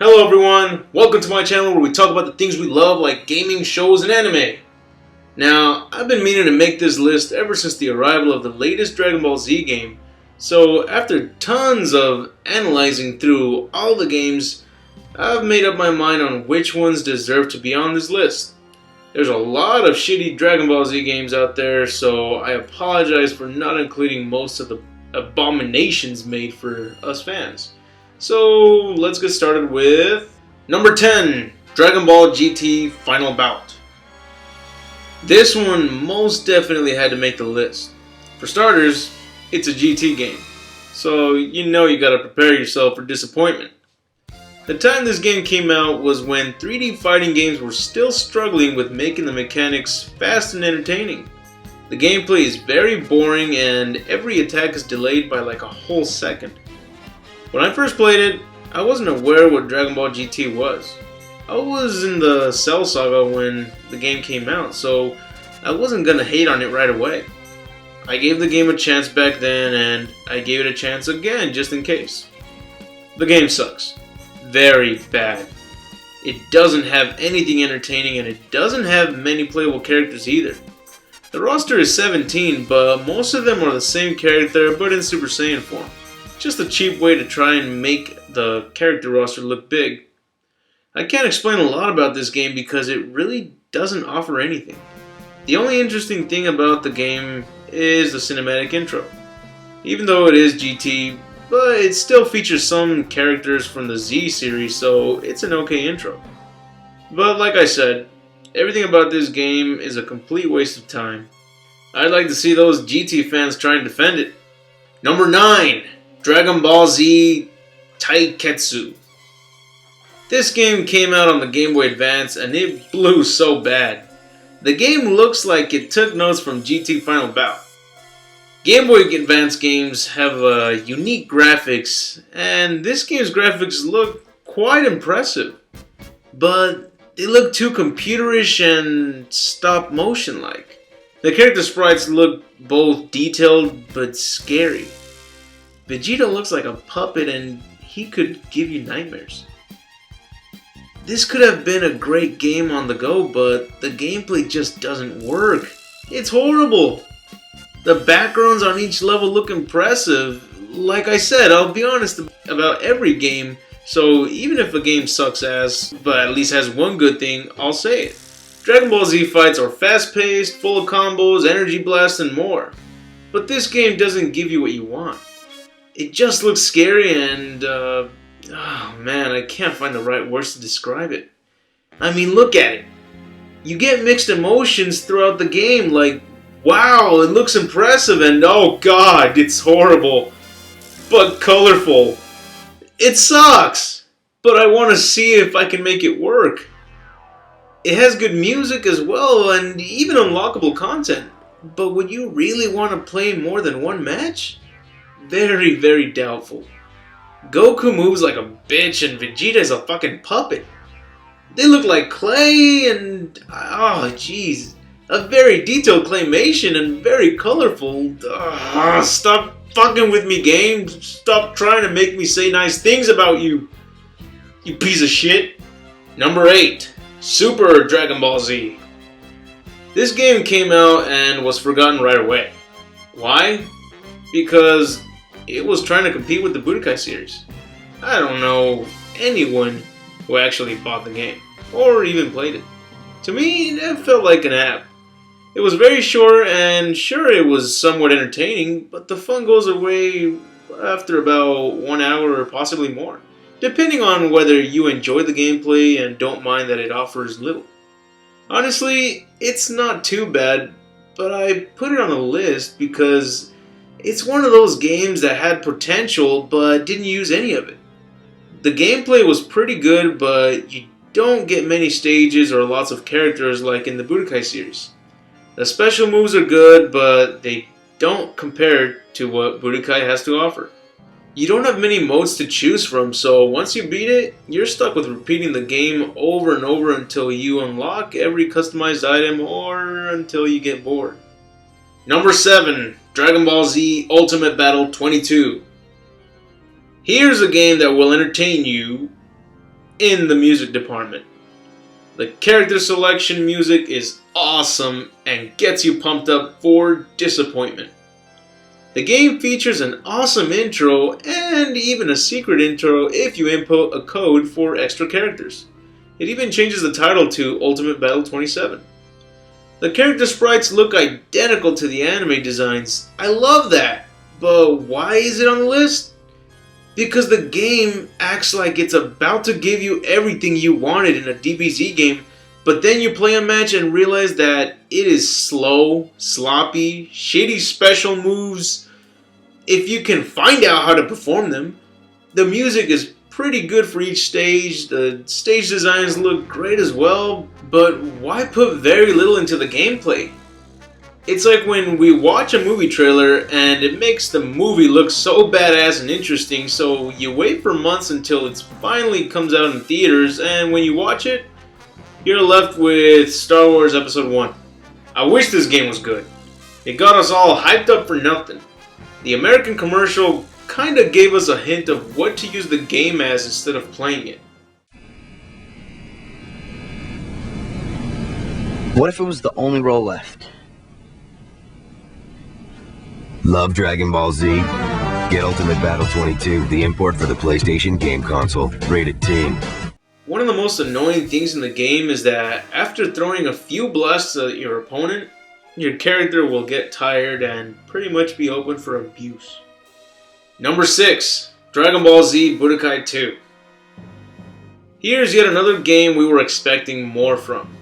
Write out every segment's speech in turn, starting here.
Hello everyone, welcome to my channel where we talk about the things we love like gaming, shows, and anime. Now, I've been meaning to make this list ever since the arrival of the latest Dragon Ball Z game, so after tons of analyzing through all the games, I've made up my mind on which ones deserve to be on this list. There's a lot of shitty Dragon Ball Z games out there, so I apologize for not including most of the abominations made for us fans. So let's get started with number 10, Dragon Ball GT Final Bout. This one most definitely had to make the list. For starters, it's a GT game, so you know you gotta prepare yourself for disappointment. The time this game came out was when 3D fighting games were still struggling with making the mechanics fast and entertaining. The gameplay is very boring and every attack is delayed by like a whole second. When I first played it, I wasn't aware what Dragon Ball GT was. I was in the Cell Saga when the game came out, so I wasn't gonna hate on it right away. I gave the game a chance back then, and I gave it a chance again just in case. The game sucks. Very bad. It doesn't have anything entertaining, and it doesn't have many playable characters either. The roster is 17, but most of them are the same character, but in Super Saiyan form. Just a cheap way to try and make the character roster look big. I can't explain a lot about this game because it really doesn't offer anything. The only interesting thing about the game is the cinematic intro. Even though it is GT, but it still features some characters from the Z series, so it's an okay intro. But like I said, everything about this game is a complete waste of time. I'd like to see those GT fans try and defend it. Number 9. Dragon Ball Z Taiketsu. This game came out on the Game Boy Advance and it blew so bad. The game looks like it took notes from GT Final Bout. Game Boy Advance games have unique graphics, and this game's graphics look quite impressive. But they look too computerish and stop motion like. The character sprites look both detailed but scary. Vegeta looks like a puppet and he could give you nightmares. This could have been a great game on the go, but the gameplay just doesn't work. It's horrible. The backgrounds on each level look impressive. Like I said, I'll be honest about every game, so even if a game sucks ass, but at least has one good thing, I'll say it. Dragon Ball Z fights are fast-paced, full of combos, energy blasts, and more. But this game doesn't give you what you want. It just looks scary and, oh man, I can't find the right words to describe it. I mean, look at it. You get mixed emotions throughout the game, like, wow, it looks impressive, and oh god, it's horrible. But colorful. It sucks, but I want to see if I can make it work. It has good music as well, and even unlockable content. But would you really want to play more than one match? Very, very doubtful. Goku moves like a bitch and Vegeta is a fucking puppet. They look like clay and... oh jeez. A very detailed claymation and very colorful. Stop fucking with me, game. Stop trying to make me say nice things about you. You piece of shit. Number 8. Super Dragon Ball Z. This game came out and was forgotten right away. Why? Because it was trying to compete with the Budokai series. I don't know anyone who actually bought the game, or even played it. To me, it felt like an app. It was very short, and sure it was somewhat entertaining, but the fun goes away after about 1 hour or possibly more, depending on whether you enjoy the gameplay and don't mind that it offers little. Honestly, it's not too bad, but I put it on the list because it's one of those games that had potential but didn't use any of it. The gameplay was pretty good, but you don't get many stages or lots of characters like in the Budokai series. The special moves are good, but they don't compare to what Budokai has to offer. You don't have many modes to choose from, so once you beat it, you're stuck with repeating the game over and over until you unlock every customized item or until you get bored. Number 7. Dragon Ball Z Ultimate Battle 22. Here's a game that will entertain you in the music department. The character selection music is awesome and gets you pumped up for disappointment. The game features an awesome intro and even a secret intro if you input a code for extra characters. It even changes the title to Ultimate Battle 27. The character sprites look identical to the anime designs. I love that, but why is it on the list? Because the game acts like it's about to give you everything you wanted in a DBZ game, but then you play a match and realize that it is slow, sloppy, shitty special moves. If you can find out how to perform them, the music is pretty good for each stage, the stage designs look great as well, but why put very little into the gameplay? It's like when we watch a movie trailer and it makes the movie look so badass and interesting, so you wait for months until it finally comes out in theaters, and when you watch it, you're left with Star Wars Episode 1. I wish this game was good. It got us all hyped up for nothing. The American commercial kinda gave us a hint of what to use the game as instead of playing it. What if it was the only role left? Love Dragon Ball Z? Get Ultimate Battle 22, the import for the PlayStation game console. Rated teen. One of the most annoying things in the game is that after throwing a few blasts at your opponent, your character will get tired and pretty much be open for abuse. Number 6. Dragon Ball Z Budokai 2. Here's yet another game we were expecting more from.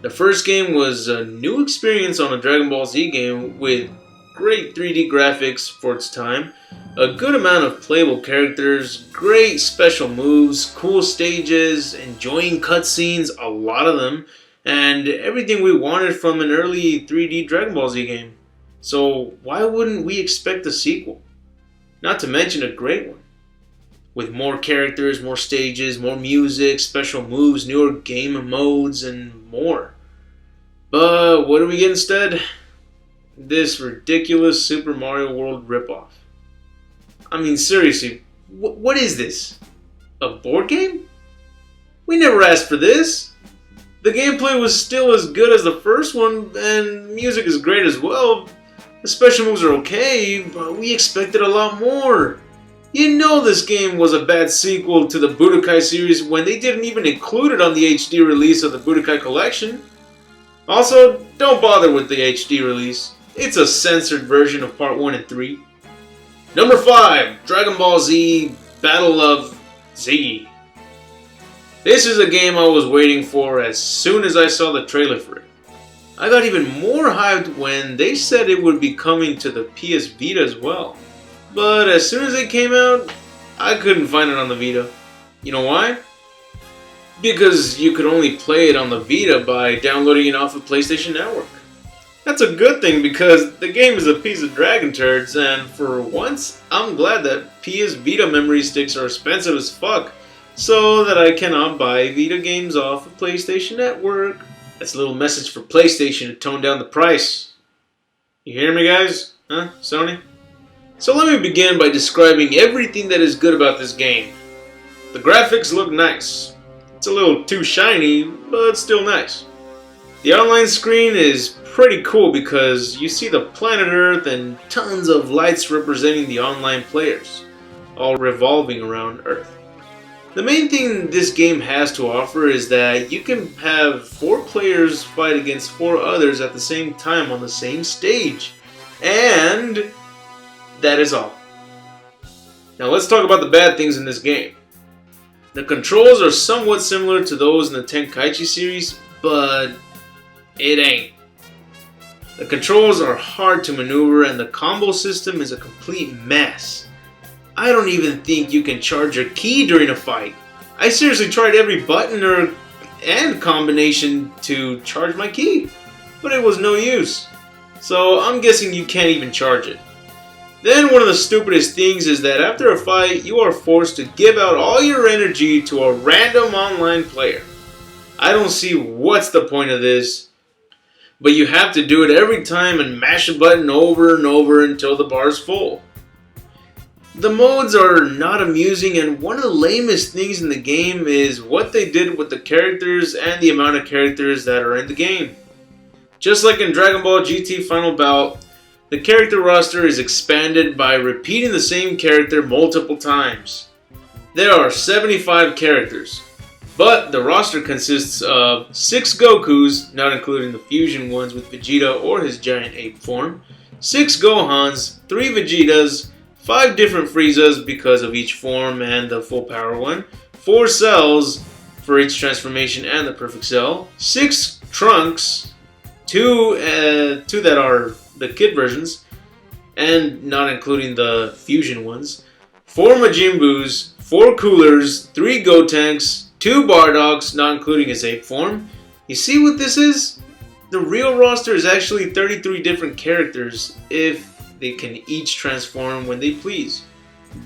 The first game was a new experience on a Dragon Ball Z game with great 3D graphics for its time, a good amount of playable characters, great special moves, cool stages, enjoying cutscenes, a lot of them, and everything we wanted from an early 3D Dragon Ball Z game. So why wouldn't we expect a sequel? Not to mention a great one. With more characters, more stages, more music, special moves, newer game modes, and more. But what do we get instead? This ridiculous Super Mario World ripoff. I mean, seriously, what is this? A board game? We never asked for this. The gameplay was still as good as the first one, and music is great as well. The special moves are okay, but we expected a lot more. You know this game was a bad sequel to the Budokai series when they didn't even include it on the HD release of the Budokai collection. Also, don't bother with the HD release. It's a censored version of Part 1 and 3. Number 5. Dragon Ball Z Battle of Z. This is a game I was waiting for as soon as I saw the trailer for it. I got even more hyped when they said it would be coming to the PS Vita as well. But as soon as it came out, I couldn't find it on the Vita. You know why? Because you could only play it on the Vita by downloading it off of PlayStation Network. That's a good thing because the game is a piece of dragon turds, and for once, I'm glad that PS Vita memory sticks are expensive as fuck, so that I cannot buy Vita games off of PlayStation Network. That's a little message for PlayStation to tone down the price. You hear me, guys? Huh, Sony? So let me begin by describing everything that is good about this game. The graphics look nice. It's a little too shiny, but still nice. The online screen is pretty cool because you see the planet Earth and tons of lights representing the online players, all revolving around Earth. The main thing this game has to offer is that you can have 4 players fight against 4 others at the same time on the same stage. And that is all. Now let's talk about the bad things in this game. The controls are somewhat similar to those in the Tenkaichi series, but it ain't. The controls are hard to maneuver and the combo system is a complete mess. I don't even think you can charge your ki during a fight. I seriously tried every button and combination to charge my ki, but it was no use. So I'm guessing you can't even charge it. Then one of the stupidest things is that after a fight, you are forced to give out all your energy to a random online player. I don't see what's the point of this, but you have to do it every time and mash a button over and over until the bar is full. The modes are not amusing, and one of the lamest things in the game is what they did with the characters and the amount of characters that are in the game. Just like in Dragon Ball GT Final Bout, the character roster is expanded by repeating the same character multiple times. There are 75 characters, but the roster consists of 6 Gokus, not including the fusion ones with Vegeta or his giant ape form, 6 Gohans, 3 Vegetas, 5 different Friezas because of each form and the full power one, 4 Cells for each transformation and the perfect cell, 6 Trunks, 2 that are the kid versions, and not including the fusion ones, 4 Majin Boos, 4 Coolers, 3 Gotenks, 2 Bardogs, not including his ape form. You see what this is? The real roster is actually 33 different characters if they can each transform when they please.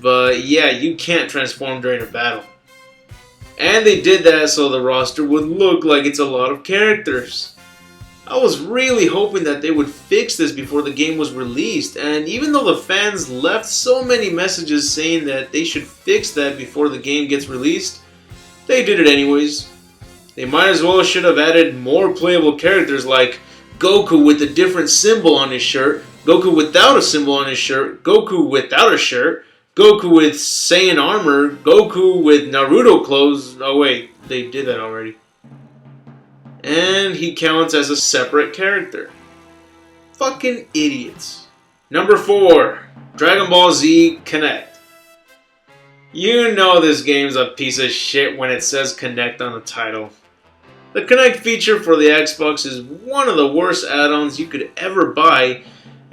But yeah, you can't transform during a battle. And they did that so the roster would look like it's a lot of characters. I was really hoping that they would fix this before the game was released, and even though the fans left so many messages saying that they should fix that before the game gets released, they did it anyways. They might as well should have added more playable characters like Goku with a different symbol on his shirt, Goku without a symbol on his shirt, Goku without a shirt, Goku with Saiyan armor, Goku with Naruto clothes. Oh wait, they did that already. And he counts as a separate character. Fucking idiots. Number 4, Dragon Ball Z Kinect. You know this game's a piece of shit when it says Kinect on the title. The Kinect feature for the Xbox is one of the worst add-ons you could ever buy,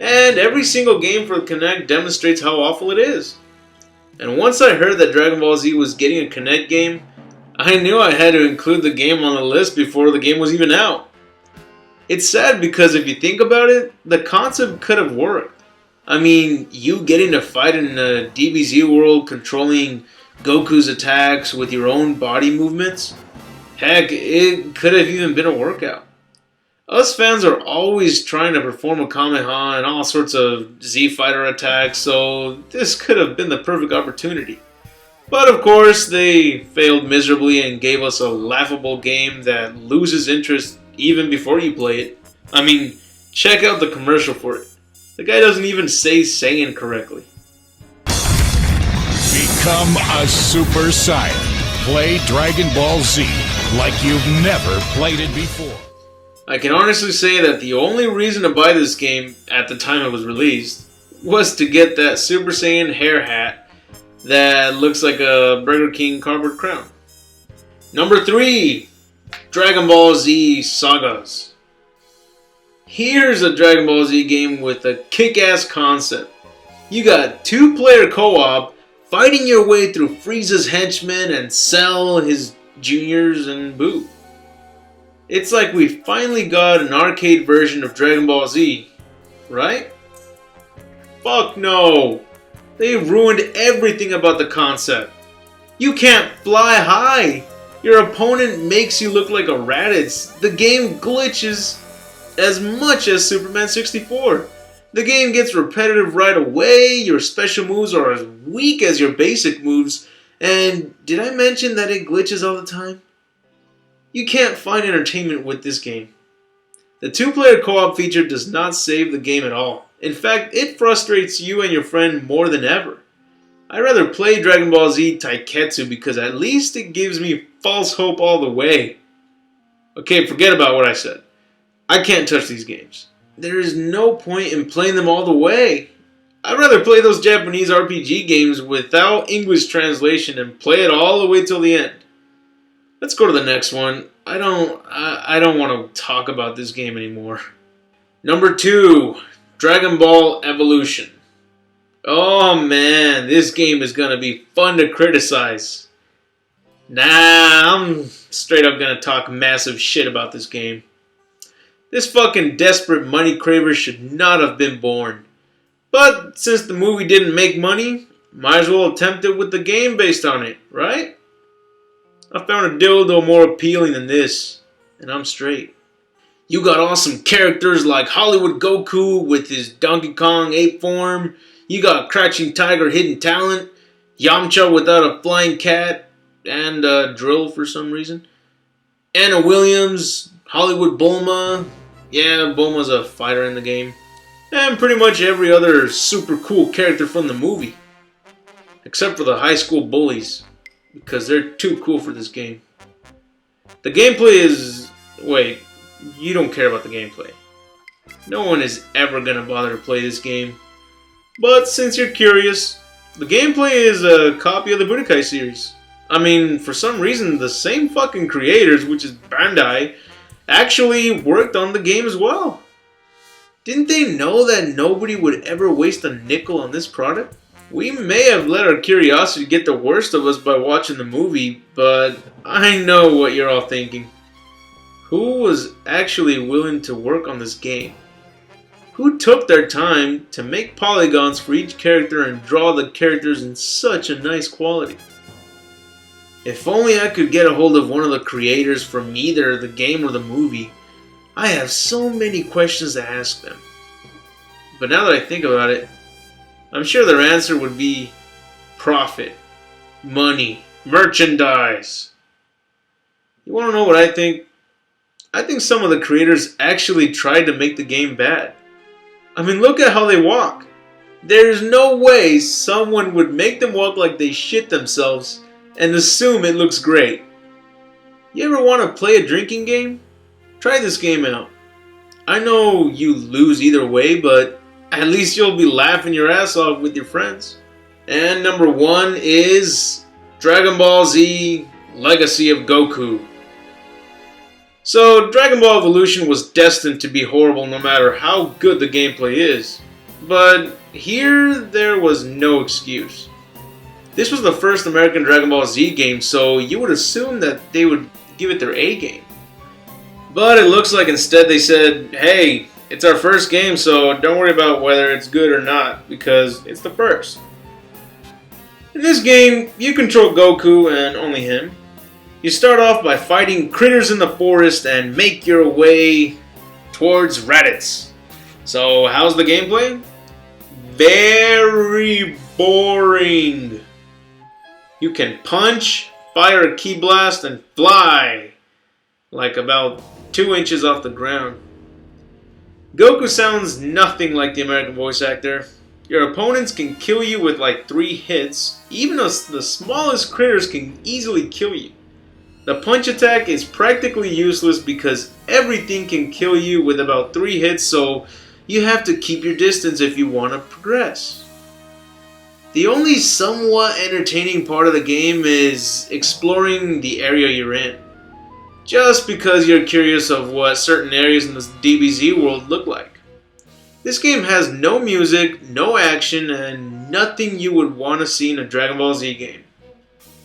and every single game for the Kinect demonstrates how awful it is. And once I heard that Dragon Ball Z was getting a Kinect game, I knew I had to include the game on the list before the game was even out. It's sad because if you think about it, the concept could have worked. I mean, you getting to fight in a DBZ world controlling Goku's attacks with your own body movements? Heck, it could have even been a workout. Us fans are always trying to perform a Kamehameha and all sorts of Z Fighter attacks, so this could have been the perfect opportunity. But of course, they failed miserably and gave us a laughable game that loses interest even before you play it. I mean, check out the commercial for it. The guy doesn't even say Saiyan correctly. Become a Super Saiyan. Play Dragon Ball Z like you've never played it before. I can honestly say that the only reason to buy this game at the time it was released was to get that Super Saiyan hair hat that looks like a Burger King cardboard crown. Number 3, Dragon Ball Z Sagas. Here's a Dragon Ball Z game with a kick-ass concept. You got 2-player co-op fighting your way through Frieza's henchmen and Cell, his juniors, and Bout. It's like we finally got an arcade version of Dragon Ball Z, right? Fuck no! They ruined everything about the concept. You can't fly high. Your opponent makes you look like a Raditz. The game glitches as much as Superman 64. The game gets repetitive right away. Your special moves are as weak as your basic moves. And did I mention that it glitches all the time? You can't find entertainment with this game. The 2-player co-op feature does not save the game at all. In fact, it frustrates you and your friend more than ever. I'd rather play Dragon Ball Z Taiketsu because at least it gives me false hope all the way. Okay, forget about what I said. I can't touch these games. There is no point in playing them all the way. I'd rather play those Japanese RPG games without English translation and play it all the way till the end. Let's go to the next one. I don't want to talk about this game anymore. Number 2, Dragon Ball Evolution. Oh man, this game is gonna be fun to criticize. Nah, I'm straight up gonna talk massive shit about this game. This fucking desperate money craver should not have been born. But since the movie didn't make money, might as well attempt it with the game based on it, right? I found a dildo more appealing than this, and I'm straight. You got awesome characters like Hollywood Goku with his Donkey Kong ape form. You got Crouching Tiger, Hidden Talent, Yamcha without a flying cat, and Drill for some reason. Anna Williams, Hollywood Bulma. Yeah, Bulma's a fighter in the game. And pretty much every other super cool character from the movie. Except for the high school bullies. Because they're too cool for this game. The gameplay is... Wait, you don't care about the gameplay. No one is ever gonna bother to play this game. But since you're curious, the gameplay is a copy of the Budokai series. I mean, for some reason, the same fucking creators, which is Bandai, actually worked on the game as well. Didn't they know that nobody would ever waste a nickel on this product? We may have let our curiosity get the worst of us by watching the movie, but I know what you're all thinking. Who was actually willing to work on this game? Who took their time to make polygons for each character and draw the characters in such a nice quality? If only I could get a hold of one of the creators from either the game or the movie. I have so many questions to ask them. But now that I think about it, I'm sure their answer would be profit, money, merchandise. You want to know what I think? I think some of the creators actually tried to make the game bad. I mean, look at how they walk. There's no way someone would make them walk like they shit themselves and assume it looks great. You ever want to play a drinking game? Try this game out. I know you lose either way, but at least you'll be laughing your ass off with your friends. And number 1 is Dragon Ball Z Legacy of Goku. So, Dragon Ball Evolution was destined to be horrible no matter how good the gameplay is. But here, there was no excuse. This was the first American Dragon Ball Z game, so you would assume that they would give it their A game. But it looks like instead they said, hey, it's our first game, so don't worry about whether it's good or not, because it's the first. In this game, you control Goku and only him. You start off by fighting critters in the forest and make your way towards Raditz. So how's the gameplay? Very boring. You can punch, fire a ki blast, and fly like about 2 inches off the ground. Goku sounds nothing like the American voice actor. Your opponents can kill you with like 3 hits. Even the smallest critters can easily kill you. The punch attack is practically useless because everything can kill you with about 3 hits, so you have to keep your distance if you want to progress. The only somewhat entertaining part of the game is exploring the area you're in. Just because you're curious of what certain areas in the DBZ world look like. This game has no music, no action, and nothing you would want to see in a Dragon Ball Z game.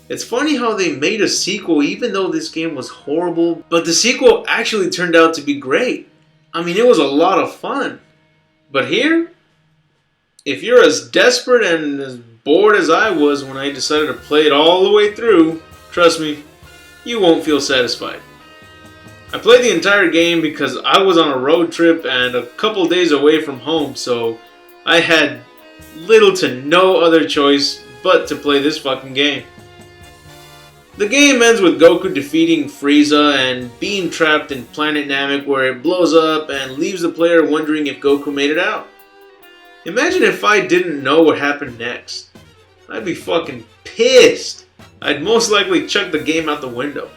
It's funny how they made a sequel even though this game was horrible, but the sequel actually turned out to be great. I mean, it was a lot of fun. But here, if you're as desperate and as bored as I was when I decided to play it all the way through, trust me, you won't feel satisfied. I played the entire game because I was on a road trip and a couple days away from home, so I had little to no other choice but to play this fucking game. The game ends with Goku defeating Frieza and being trapped in Planet Namek where it blows up and leaves the player wondering if Goku made it out. Imagine if I didn't know what happened next. I'd be fucking pissed. I'd most likely chuck the game out the window.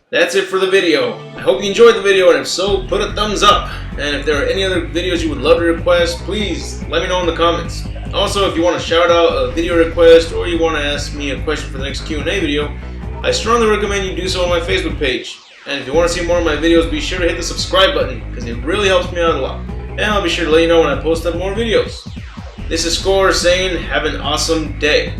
That's it for the video. I hope you enjoyed the video, and if so, put a thumbs up. And if there are any other videos you would love to request, please let me know in the comments. Also, if you want to shout out a video request or you want to ask me a question for the next Q&A video, I strongly recommend you do so on my Facebook page. And if you want to see more of my videos, be sure to hit the subscribe button because it really helps me out a lot. And I'll be sure to let you know when I post up more videos. This is Score saying have an awesome day.